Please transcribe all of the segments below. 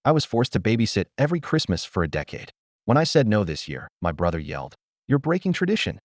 I was forced to babysit every Christmas for a decade. When I said no this year, my brother yelled, "You're breaking tradition."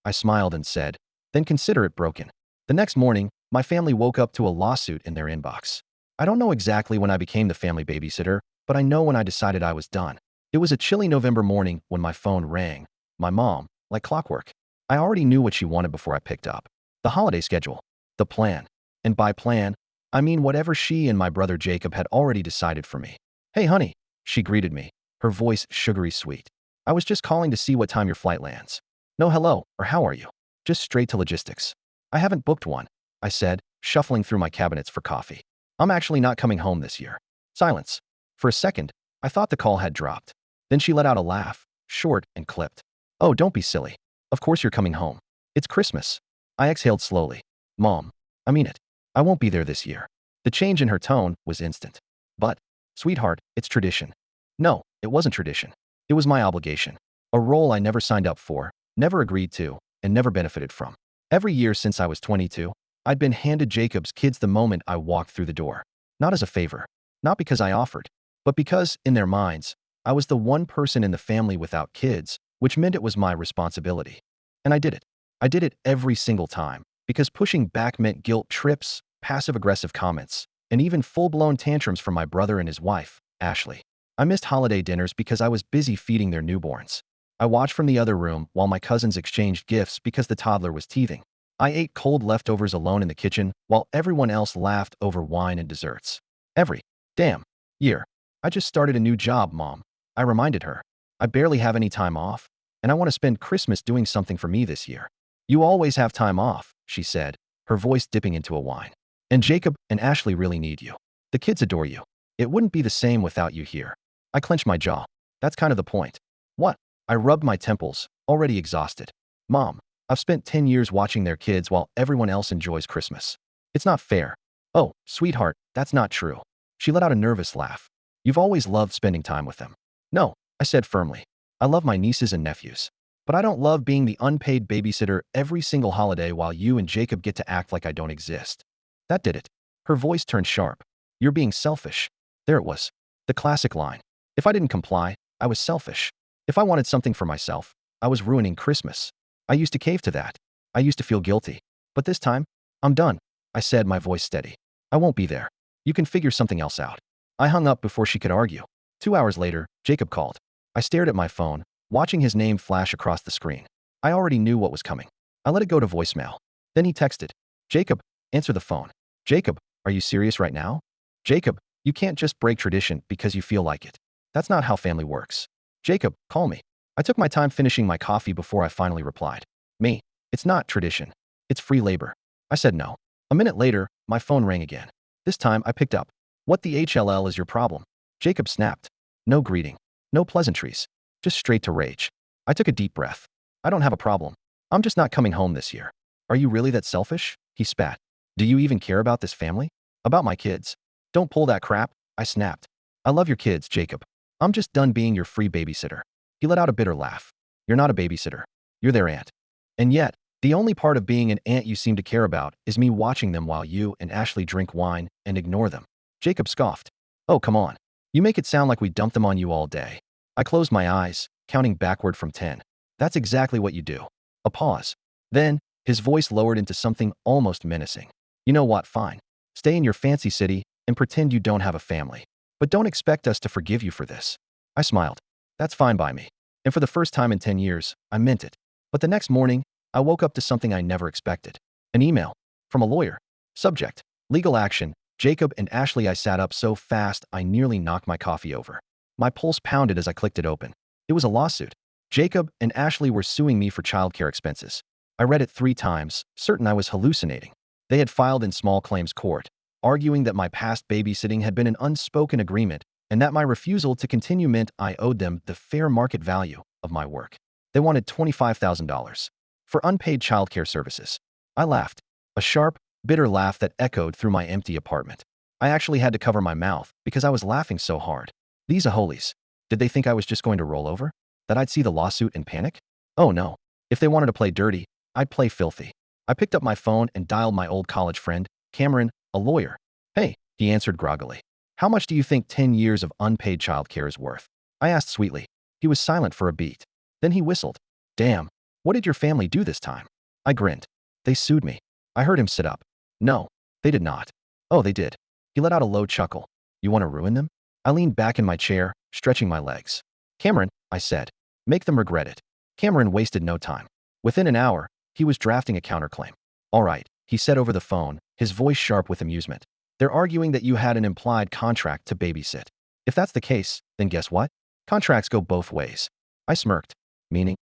I smiled and said, "Then consider it broken." The next morning, my family woke up to a lawsuit in their inbox. I don't know exactly when I became the family babysitter, but I know when I decided I was done. It was a chilly November morning when my phone rang. My mom, like clockwork. I already knew what she wanted before I picked up. The holiday schedule. The plan. And by plan, I mean whatever she and my brother Jacob had already decided for me. "Hey, honey," she greeted me, her voice sugary sweet. "I was just calling to see what time your flight lands." No hello, or how are you? Just straight to logistics. "I haven't booked one," I said, shuffling through my cabinets for coffee. "I'm actually not coming home this year." Silence. For a second, I thought the call had dropped. Then she let out a laugh, short and clipped. "Oh, don't be silly. Of course you're coming home. It's Christmas." I exhaled slowly. "Mom, I mean it. I won't be there this year." The change in her tone was instant. "But, sweetheart, it's tradition." No, it wasn't tradition. It was my obligation. A role I never signed up for, never agreed to, and never benefited from. Every year since I was 22, I'd been handed Jacob's kids the moment I walked through the door. Not as a favor. Not because I offered. But because, in their minds, I was the one person in the family without kids, which meant it was my responsibility. And I did it. I did it every single time, because pushing back meant guilt trips, passive-aggressive comments, and even full-blown tantrums from my brother and his wife, Ashley. I missed holiday dinners because I was busy feeding their newborns. I watched from the other room while my cousins exchanged gifts because the toddler was teething. I ate cold leftovers alone in the kitchen while everyone else laughed over wine and desserts. Every damn year. "I just started a new job, Mom," I reminded her. "I barely have any time off, and I want to spend Christmas doing something for me this year." "You always have time off," she said, her voice dipping into a whine. "And Jacob and Ashley really need you. The kids adore you. It wouldn't be the same without you here." I clenched my jaw. "That's kind of the point." "What?" I rubbed my temples, already exhausted. "Mom, I've spent 10 years watching their kids while everyone else enjoys Christmas. It's not fair." "Oh, sweetheart, that's not true." She let out a nervous laugh. "You've always loved spending time with them." "No," I said firmly. "I love my nieces and nephews. But I don't love being the unpaid babysitter every single holiday while you and Jacob get to act like I don't exist." That did it. Her voice turned sharp. "You're being selfish." There it was. The classic line. If I didn't comply, I was selfish. If I wanted something for myself, I was ruining Christmas. I used to cave to that. I used to feel guilty. But this time, I'm done, I said, my voice steady. "I won't be there. You can figure something else out." I hung up before she could argue. 2 hours later, Jacob called. I stared at my phone, watching his name flash across the screen. I already knew what was coming. I let it go to voicemail. Then he texted. "Jacob, answer the phone." "Jacob, are you serious right now?" "Jacob, you can't just break tradition because you feel like it. That's not how family works." "Jacob, call me." I took my time finishing my coffee before I finally replied. "Me, it's not tradition. It's free labor." I said no. A minute later, my phone rang again. This time, I picked up. "What the HLL is your problem?" Jacob snapped. No greeting. No pleasantries. Just straight to rage. I took a deep breath. "I don't have a problem. I'm just not coming home this year." "Are you really that selfish?" He spat. "Do you even care about this family? About my kids?" "Don't pull that crap," I snapped. "I love your kids, Jacob. I'm just done being your free babysitter." He let out a bitter laugh. "You're not a babysitter. You're their aunt. And yet, the only part of being an aunt you seem to care about is me watching them while you and Ashley drink wine and ignore them." Jacob scoffed. "Oh, come on. You make it sound like we dump them on you all day." I closed my eyes, counting backward from 10. "That's exactly what you do." A pause. Then, his voice lowered into something almost menacing. "You know what, fine. Stay in your fancy city and pretend you don't have a family. But don't expect us to forgive you for this." I smiled. "That's fine by me." And for the first time in 10 years, I meant it. But the next morning, I woke up to something I never expected. An email. From a lawyer. Subject: legal action. Jacob and Ashley. I sat up so fast I nearly knocked my coffee over. My pulse pounded as I clicked it open. It was a lawsuit. Jacob and Ashley were suing me for childcare expenses. I read it 3 times, certain I was hallucinating. They had filed in small claims court, arguing that my past babysitting had been an unspoken agreement and that my refusal to continue meant I owed them the fair market value of my work. They wanted $25,000 for unpaid childcare services. I laughed, a sharp, bitter laugh that echoed through my empty apartment. I actually had to cover my mouth because I was laughing so hard. These aholies. Did they think I was just going to roll over? That I'd see the lawsuit and panic? Oh no. If they wanted to play dirty, I'd play filthy. I picked up my phone and dialed my old college friend, Cameron, a lawyer. "Hey," he answered groggily. How much do you think 10 years of unpaid childcare is worth? I asked sweetly. He was silent for a beat. Then he whistled. Damn, what did your family do this time? I grinned. They sued me. I heard him sit up. No, they did not. Oh, they did. He let out a low chuckle. You want to ruin them? I leaned back in my chair, stretching my legs. Cameron, I said. Make them regret it. Cameron wasted no time. Within an hour, he was drafting a counterclaim. All right, he said over the phone, his voice sharp with amusement. They're arguing that you had an implied contract to babysit. If that's the case, then guess what? Contracts go both ways. I smirked. Meaning,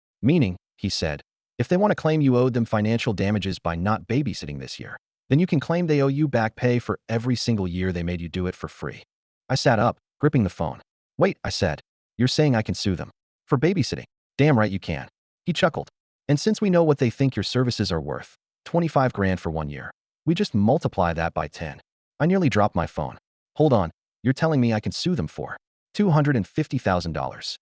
he said. If they want to claim you owed them financial damages by not babysitting this year, then you can claim they owe you back pay for every single year they made you do it for free. I sat up, gripping the phone. Wait, I said. You're saying I can sue them for babysitting? Damn right you can. He chuckled. And since we know what they think your services are worth, 25 grand for 1 year, we just multiply that by 10. I nearly dropped my phone. Hold on, you're telling me I can sue them for $250,000.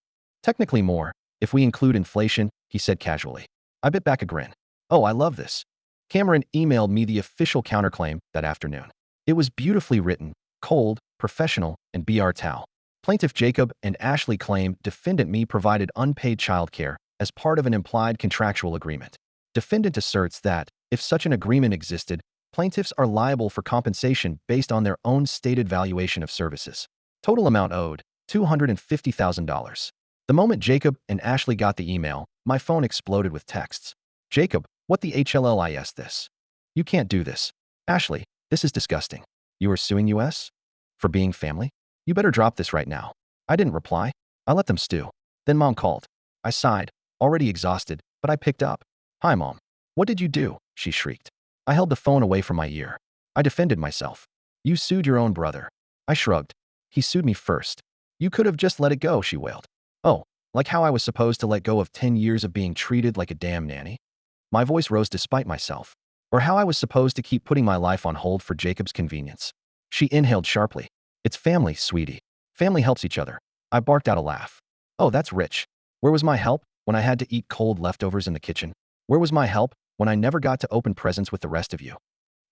Technically more, if we include inflation, he said casually. I bit back a grin. Oh, I love this. Cameron emailed me the official counterclaim that afternoon. It was beautifully written, cold, professional, and BR Tao. Plaintiff Jacob and Ashley claim defendant me provided unpaid childcare as part of an implied contractual agreement. Defendant asserts that, if such an agreement existed, plaintiffs are liable for compensation based on their own stated valuation of services. Total amount owed, $250,000. The moment Jacob and Ashley got the email, my phone exploded with texts. Jacob, what the HLLIS this? You can't do this. Ashley, this is disgusting. You are suing us? For being family? You better drop this right now. I didn't reply. I let them stew. Then Mom called. I sighed, already exhausted, but I picked up. Hi, Mom. What did you do? She shrieked. I held the phone away from my ear. I defended myself. You sued your own brother. I shrugged. He sued me first. You could have just let it go, she wailed. Oh, like how I was supposed to let go of 10 years of being treated like a damn nanny? My voice rose despite myself. Or how I was supposed to keep putting my life on hold for Jacob's convenience. She inhaled sharply. It's family, sweetie. Family helps each other. I barked out a laugh. Oh, that's rich. Where was my help when I had to eat cold leftovers in the kitchen? Where was my help when I never got to open presents with the rest of you?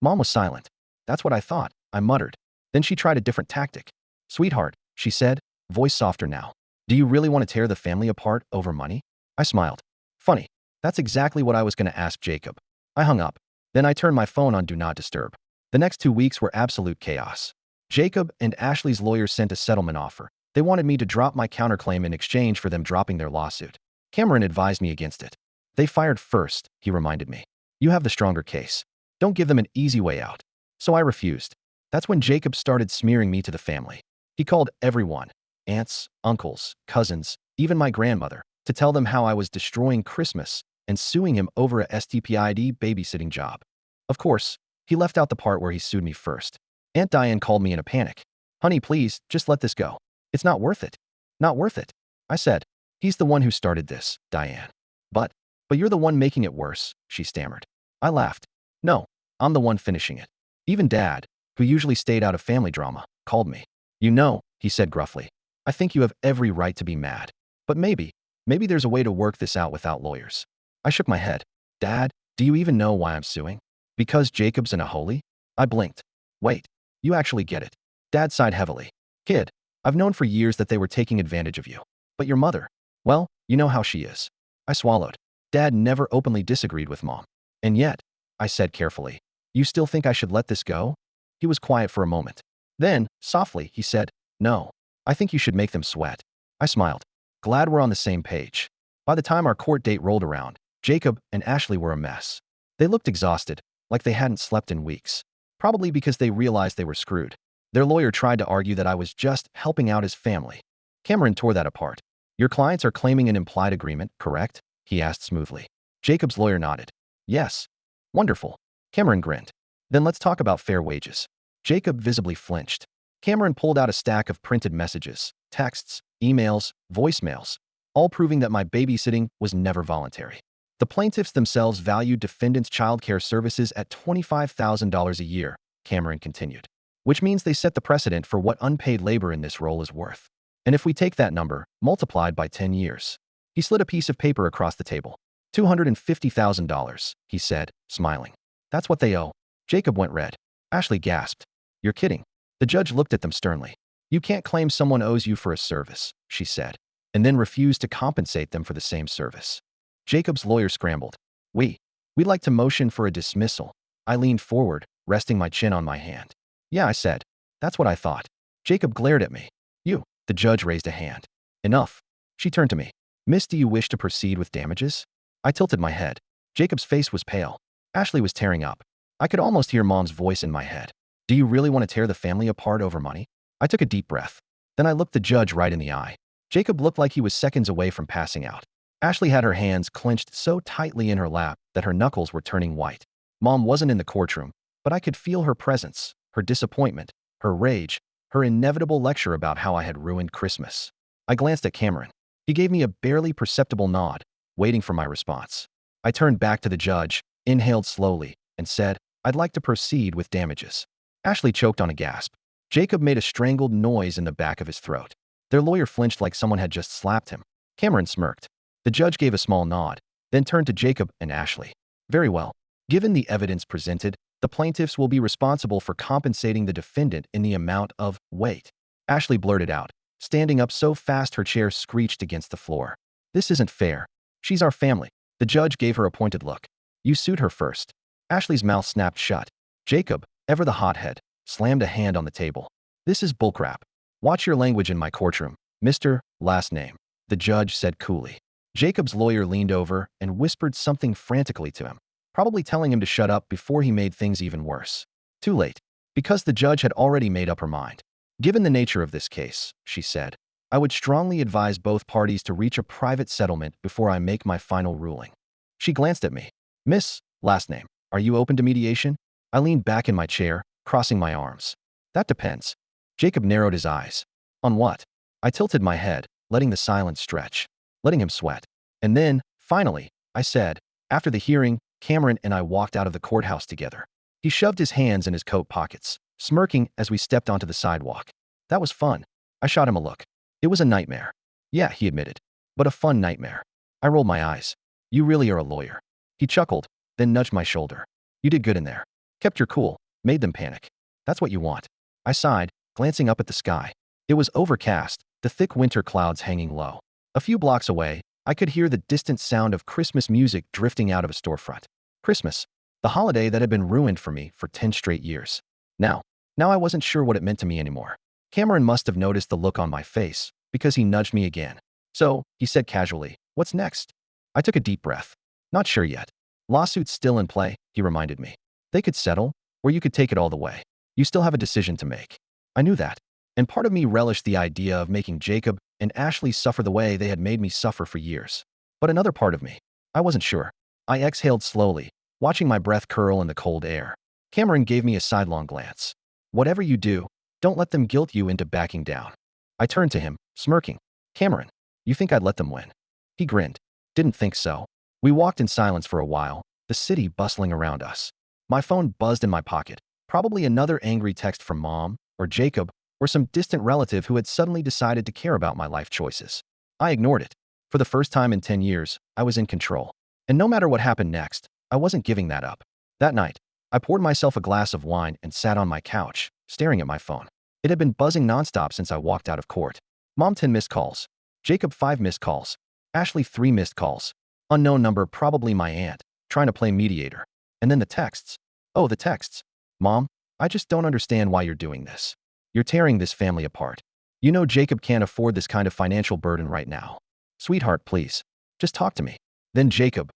Mom was silent. That's what I thought, I muttered. Then she tried a different tactic. Sweetheart, she said, voice softer now. Do you really want to tear the family apart over money? I smiled. Funny. That's exactly what I was going to ask Jacob. I hung up. Then I turned my phone on Do Not Disturb. The next 2 weeks were absolute chaos. Jacob and Ashley's lawyers sent a settlement offer. They wanted me to drop my counterclaim in exchange for them dropping their lawsuit. Cameron advised me against it. They fired first, he reminded me. You have the stronger case. Don't give them an easy way out. So I refused. That's when Jacob started smearing me to the family. He called everyone, aunts, uncles, cousins, even my grandmother, to tell them how I was destroying Christmas and suing him over a STPID babysitting job. Of course, he left out the part where he sued me first. Aunt Diane called me in a panic. Honey, please, just let this go. It's not worth it. Not worth it. I said. He's the one who started this, Diane. But you're the one making it worse, she stammered. I laughed. No, I'm the one finishing it. Even Dad, who usually stayed out of family drama, called me. You know, he said gruffly, I think you have every right to be mad. But maybe there's a way to work this out without lawyers. I shook my head. Dad, do you even know why I'm suing? Because Jacob's an unholy? I blinked. Wait, you actually get it. Dad sighed heavily. Kid, I've known for years that they were taking advantage of you. But your mother, well, you know how she is. I swallowed. Dad never openly disagreed with Mom. And yet, I said carefully, you still think I should let this go? He was quiet for a moment. Then, softly, he said, no, I think you should make them sweat. I smiled. Glad we're on the same page. By the time our court date rolled around, Jacob and Ashley were a mess. They looked exhausted, like they hadn't slept in weeks. Probably because they realized they were screwed. Their lawyer tried to argue that I was just helping out his family. Cameron tore that apart. Your clients are claiming an implied agreement, correct? He asked smoothly. Jacob's lawyer nodded. Yes. Wonderful. Cameron grinned. Then let's talk about fair wages. Jacob visibly flinched. Cameron pulled out a stack of printed messages, texts, emails, voicemails, all proving that my babysitting was never voluntary. The plaintiffs themselves valued defendants' childcare services at $25,000 a year, Cameron continued, which means they set the precedent for what unpaid labor in this role is worth. And if we take that number, multiplied by 10 years, he slid a piece of paper across the table. $250,000, he said, smiling. That's what they owe. Jacob went red. Ashley gasped. You're kidding. The judge looked at them sternly. You can't claim someone owes you for a service, she said, and then refuse to compensate them for the same service. Jacob's lawyer scrambled. We'd like to motion for a dismissal. I leaned forward, resting my chin on my hand. Yeah, I said. That's what I thought. Jacob glared at me. You. The judge raised a hand. Enough. She turned to me. Miss, do you wish to proceed with damages? I tilted my head. Jacob's face was pale. Ashley was tearing up. I could almost hear Mom's voice in my head. Do you really want to tear the family apart over money? I took a deep breath. Then I looked the judge right in the eye. Jacob looked like he was seconds away from passing out. Ashley had her hands clenched so tightly in her lap that her knuckles were turning white. Mom wasn't in the courtroom, but I could feel her presence, her disappointment, her rage, her inevitable lecture about how I had ruined Christmas. I glanced at Cameron. He gave me a barely perceptible nod, waiting for my response. I turned back to the judge, inhaled slowly, and said, I'd like to proceed with damages. Ashley choked on a gasp. Jacob made a strangled noise in the back of his throat. Their lawyer flinched like someone had just slapped him. Cameron smirked. The judge gave a small nod, then turned to Jacob and Ashley. Very well. Given the evidence presented, the plaintiffs will be responsible for compensating the defendant in the amount of wait. Ashley blurted out, standing up so fast her chair screeched against the floor. This isn't fair. She's our family. The judge gave her a pointed look. You sued her first. Ashley's mouth snapped shut. Jacob, ever the hothead, slammed a hand on the table. This is bullcrap. Watch your language in my courtroom, Mr. Last Name, the judge said coolly. Jacob's lawyer leaned over and whispered something frantically to him, probably telling him to shut up before he made things even worse. Too late, because the judge had already made up her mind. Given the nature of this case, she said, I would strongly advise both parties to reach a private settlement before I make my final ruling. She glanced at me. Miss, Last Name, are you open to mediation? I leaned back in my chair, crossing my arms. That depends. Jacob narrowed his eyes. On what? I tilted my head, letting the silence stretch, letting him sweat. And then, finally, I said, after the hearing, Cameron and I walked out of the courthouse together. He shoved his hands in his coat pockets, smirking as we stepped onto the sidewalk. That was fun. I shot him a look. It was a nightmare. Yeah, he admitted, but a fun nightmare. I rolled my eyes. You really are a lawyer. He chuckled, then nudged my shoulder. You did good in there. Kept your cool, made them panic. That's what you want. I sighed, glancing up at the sky. It was overcast, the thick winter clouds hanging low. A few blocks away, I could hear the distant sound of Christmas music drifting out of a storefront. Christmas, the holiday that had been ruined for me for 10 straight years. Now I wasn't sure what it meant to me anymore. Cameron must have noticed the look on my face, because he nudged me again. So, he said casually, what's next? I took a deep breath. Not sure yet. Lawsuit's still in play, he reminded me. They could settle, or you could take it all the way. You still have a decision to make. I knew that. And part of me relished the idea of making Jacob and Ashley suffer the way they had made me suffer for years. But another part of me, I wasn't sure. I exhaled slowly, watching my breath curl in the cold air. Cameron gave me a sidelong glance. Whatever you do, don't let them guilt you into backing down. I turned to him, smirking. Cameron, you think I'd let them win? He grinned. Didn't think so. We walked in silence for a while, the city bustling around us. My phone buzzed in my pocket, probably another angry text from Mom, or Jacob, or some distant relative who had suddenly decided to care about my life choices. I ignored it. For the first time in 10 years, I was in control. And no matter what happened next, I wasn't giving that up. That night, I poured myself a glass of wine and sat on my couch, staring at my phone. It had been buzzing nonstop since I walked out of court. Mom 10 missed calls. Jacob 5 missed calls. Ashley 3 missed calls. Unknown number, probably my aunt, trying to play mediator. And then the texts. Oh, the texts. Mom, I just don't understand why you're doing this. You're tearing this family apart. You know Jacob can't afford this kind of financial burden right now. Sweetheart, please. Just talk to me. Then Jacob,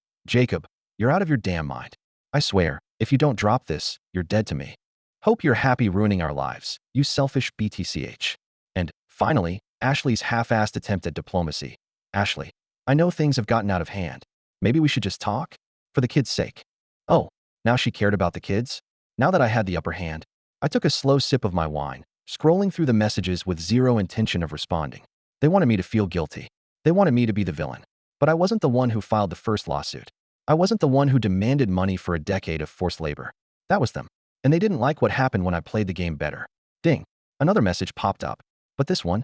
you're out of your damn mind. I swear, if you don't drop this, you're dead to me. Hope you're happy ruining our lives, you selfish BTCH. And, finally, Ashley's half-assed attempt at diplomacy. Ashley, I know things have gotten out of hand. Maybe we should just talk? For the kids' sake. Oh, now she cared about the kids? Now that I had the upper hand, I took a slow sip of my wine, scrolling through the messages with zero intention of responding. They wanted me to feel guilty. They wanted me to be the villain. But I wasn't the one who filed the first lawsuit. I wasn't the one who demanded money for a decade of forced labor. That was them. And they didn't like what happened when I played the game better. Ding. Another message popped up. But this one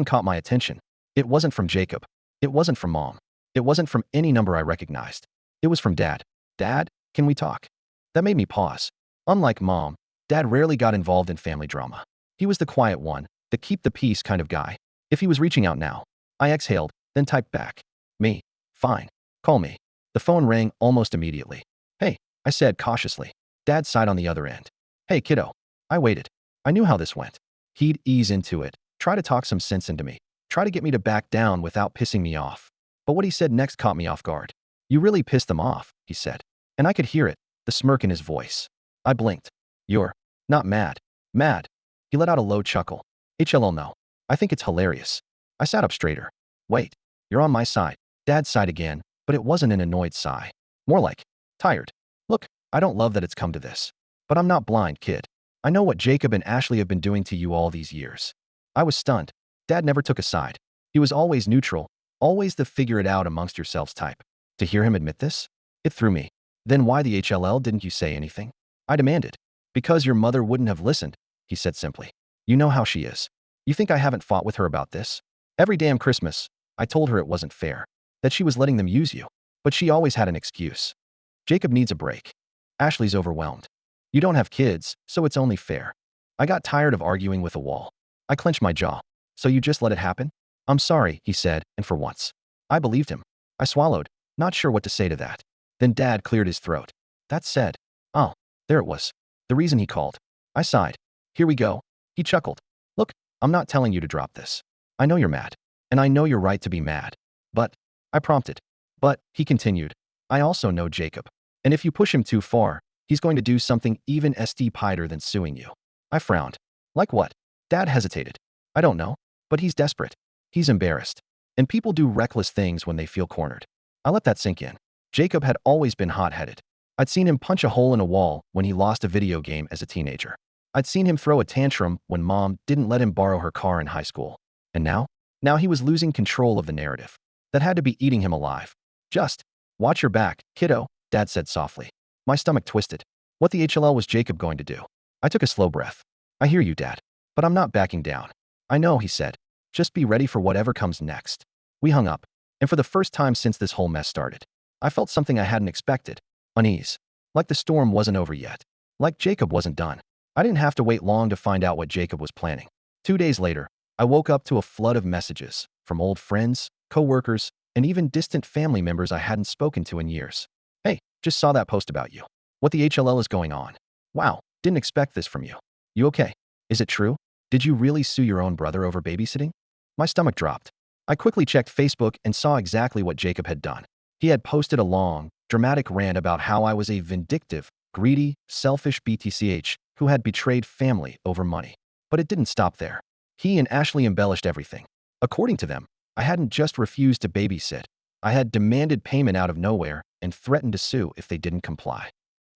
caught my attention. It wasn't from Jacob. It wasn't from Mom. It wasn't from any number I recognized. It was from Dad. Dad, can we talk? That made me pause. Unlike Mom, Dad rarely got involved in family drama. He was the quiet one, the keep the peace kind of guy. If he was reaching out now, I exhaled, then typed back. Me. Fine. Call me. The phone rang almost immediately. Hey, I said cautiously. Dad sighed on the other end. Hey, kiddo. I waited. I knew how this went. He'd ease into it, try to talk some sense into me, try to get me to back down without pissing me off. But what he said next caught me off guard. You really pissed them off, he said. And I could hear it, the smirk in his voice. I blinked. You're not mad. Mad. He let out a low chuckle. HLL no. I think it's hilarious. I sat up straighter. Wait. You're on my side. Dad sighed again, but it wasn't an annoyed sigh. More like, tired. Look, I don't love that it's come to this. But I'm not blind, kid. I know what Jacob and Ashley have been doing to you all these years. I was stunned. Dad never took a side. He was always neutral, always the figure it out amongst yourselves type. To hear him admit this? It threw me. Then why the HLL didn't you say anything? I demanded. Because your mother wouldn't have listened, he said simply. You know how she is. You think I haven't fought with her about this? Every damn Christmas, I told her it wasn't fair, that she was letting them use you. But she always had an excuse. Jacob needs a break. Ashley's overwhelmed. You don't have kids, so it's only fair. I got tired of arguing with a wall. I clenched my jaw. So you just let it happen? I'm sorry, he said, and for once. I believed him. I swallowed, not sure what to say to that. Then Dad cleared his throat. That said, oh, there it was. The reason he called. I sighed. Here we go. He chuckled. Look, I'm not telling you to drop this. I know you're mad. And I know you're right to be mad. But, I prompted. But, he continued, I also know Jacob. And if you push him too far, he's going to do something even st-pider than suing you. I frowned. Like what? Dad hesitated. I don't know. But he's desperate. He's embarrassed. And people do reckless things when they feel cornered. I let that sink in. Jacob had always been hot-headed. I'd seen him punch a hole in a wall when he lost a video game as a teenager. I'd seen him throw a tantrum when mom didn't let him borrow her car in high school. And now? Now he was losing control of the narrative. That had to be eating him alive. Just, watch your back, kiddo, Dad said softly. My stomach twisted. What the HLL was Jacob going to do? I took a slow breath. I hear you, Dad. But I'm not backing down. I know, he said. Just be ready for whatever comes next. We hung up. And for the first time since this whole mess started, I felt something I hadn't expected. Unease. Like the storm wasn't over yet. Like Jacob wasn't done. I didn't have to wait long to find out what Jacob was planning. 2 days later, I woke up to a flood of messages from old friends, co-workers, and even distant family members I hadn't spoken to in years. Hey, just saw that post about you. What the HLL is going on? Wow, didn't expect this from you. You okay? Is it true? Did you really sue your own brother over babysitting? My stomach dropped. I quickly checked Facebook and saw exactly what Jacob had done. He had posted a long, dramatic rant about how I was a vindictive, greedy, selfish BTCH who had betrayed family over money. But it didn't stop there. He and Ashley embellished everything. According to them, I hadn't just refused to babysit. I had demanded payment out of nowhere and threatened to sue if they didn't comply.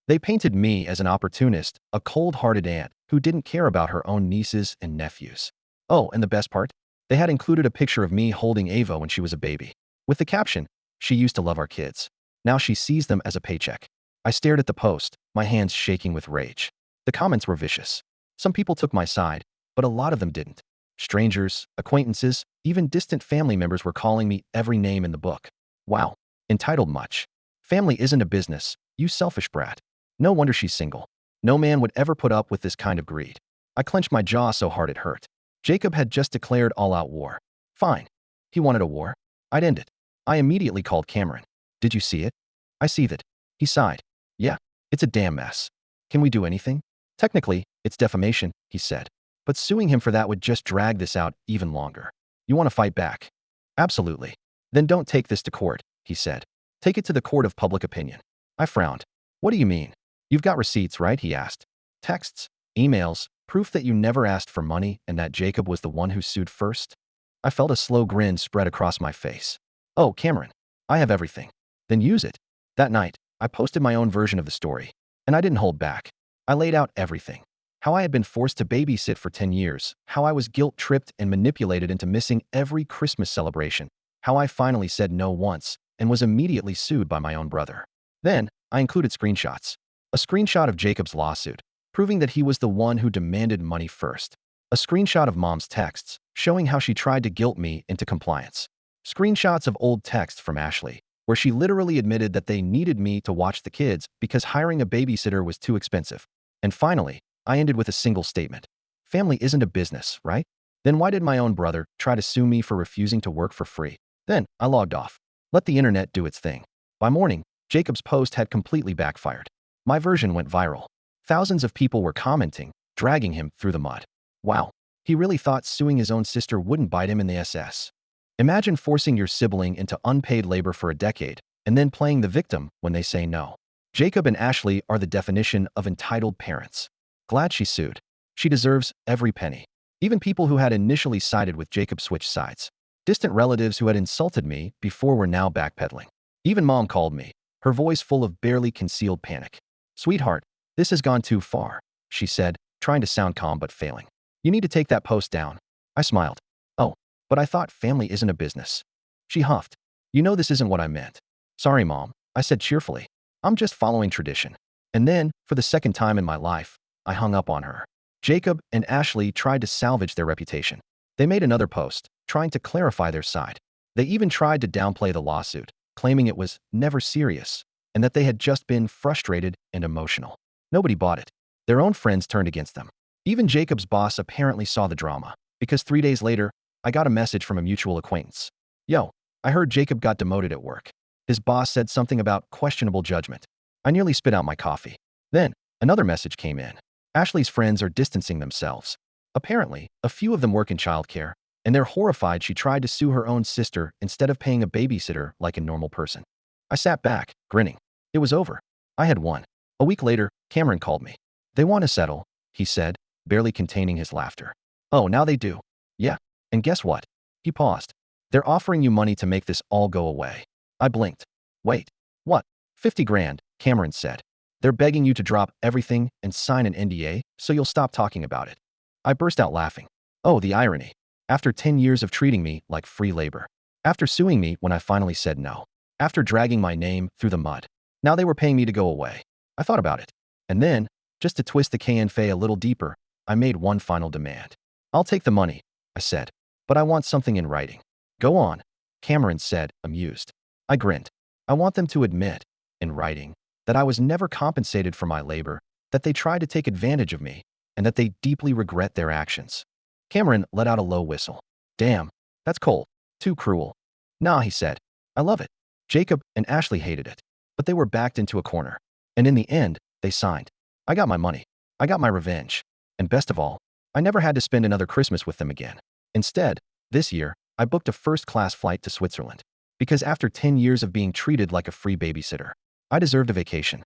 They painted me as an opportunist, a cold-hearted aunt who didn't care about her own nieces and nephews. Oh, and the best part? They had included a picture of me holding Ava when she was a baby. With the caption, she used to love our kids. Now she sees them as a paycheck. I stared at the post, my hands shaking with rage. The comments were vicious. Some people took my side, but a lot of them didn't. Strangers, acquaintances, even distant family members were calling me every name in the book. Wow. Entitled much. Family isn't a business, you selfish brat. No wonder she's single. No man would ever put up with this kind of greed. I clenched my jaw so hard it hurt. Jacob had just declared all-out war. Fine. He wanted a war. I'd end it. I immediately called Cameron. Did you see it? I see that. He sighed. Yeah, it's a damn mess. Can we do anything? Technically, it's defamation, he said. But suing him for that would just drag this out even longer. You want to fight back? Absolutely. Then don't take this to court, he said. Take it to the court of public opinion. I frowned. What do you mean? You've got receipts, right? He asked. Texts, emails, proof that you never asked for money and that Jacob was the one who sued first? I felt a slow grin spread across my face. Oh, Cameron, I have everything. Then use it. That night, I posted my own version of the story. And I didn't hold back. I laid out everything. How I had been forced to babysit for 10 years, how I was guilt-tripped and manipulated into missing every Christmas celebration, how I finally said no once and was immediately sued by my own brother. Then, I included screenshots. A screenshot of Jacob's lawsuit, proving that he was the one who demanded money first. A screenshot of mom's texts, showing how she tried to guilt me into compliance. Screenshots of old texts from Ashley, where she literally admitted that they needed me to watch the kids because hiring a babysitter was too expensive. And finally, I ended with a single statement. Family isn't a business, right? Then why did my own brother try to sue me for refusing to work for free? Then I logged off. Let the internet do its thing. By morning, Jacob's post had completely backfired. My version went viral. Thousands of people were commenting, dragging him through the mud. Wow, he really thought suing his own sister wouldn't bite him in the SS. Imagine forcing your sibling into unpaid labor for a decade, and then playing the victim when they say no. Jacob and Ashley are the definition of entitled parents. Glad she sued. She deserves every penny. Even people who had initially sided with Jacob switched sides. Distant relatives who had insulted me before were now backpedaling. Even mom called me, her voice full of barely concealed panic. "Sweetheart, this has gone too far," she said, trying to sound calm but failing. "You need to take that post down." I smiled. "Oh, but I thought family isn't a business." She huffed. "You know this isn't what I meant." "Sorry, Mom," I said cheerfully. "I'm just following tradition." And then, for the second time in my life, I hung up on her. Jacob and Ashley tried to salvage their reputation. They made another post, trying to clarify their side. They even tried to downplay the lawsuit, claiming it was never serious, and that they had just been frustrated and emotional. Nobody bought it. Their own friends turned against them. Even Jacob's boss apparently saw the drama, because 3 days later, I got a message from a mutual acquaintance. "Yo, I heard Jacob got demoted at work." His boss said something about questionable judgment. I nearly spit out my coffee. Then, another message came in. Ashley's friends are distancing themselves. Apparently, a few of them work in childcare, and they're horrified she tried to sue her own sister instead of paying a babysitter like a normal person. I sat back, grinning. It was over. I had won. A week later, Cameron called me. "They want to settle," he said, barely containing his laughter. "Oh, now they do." "Yeah. And guess what?" He paused. "They're offering you money to make this all go away." I blinked. "Wait. What?" 50 grand, Cameron said. "They're begging you to drop everything and sign an NDA so you'll stop talking about it." I burst out laughing. Oh, the irony. After 10 years of treating me like free labor. After suing me when I finally said no. After dragging my name through the mud. Now they were paying me to go away. I thought about it. And then, just to twist the KNFA a little deeper, I made one final demand. "I'll take the money," I said, "but I want something in writing." "Go on," Cameron said, amused. I grinned. "I want them to admit, in writing, that I was never compensated for my labor, that they tried to take advantage of me, and that they deeply regret their actions." Cameron let out a low whistle. "Damn, that's cold. Too cruel." "Nah," he said. "I love it." Jacob and Ashley hated it, but they were backed into a corner. And in the end, they signed. I got my money. I got my revenge. And best of all, I never had to spend another Christmas with them again. Instead, this year, I booked a first-class flight to Switzerland. Because after 10 years of being treated like a free babysitter, I deserved a vacation.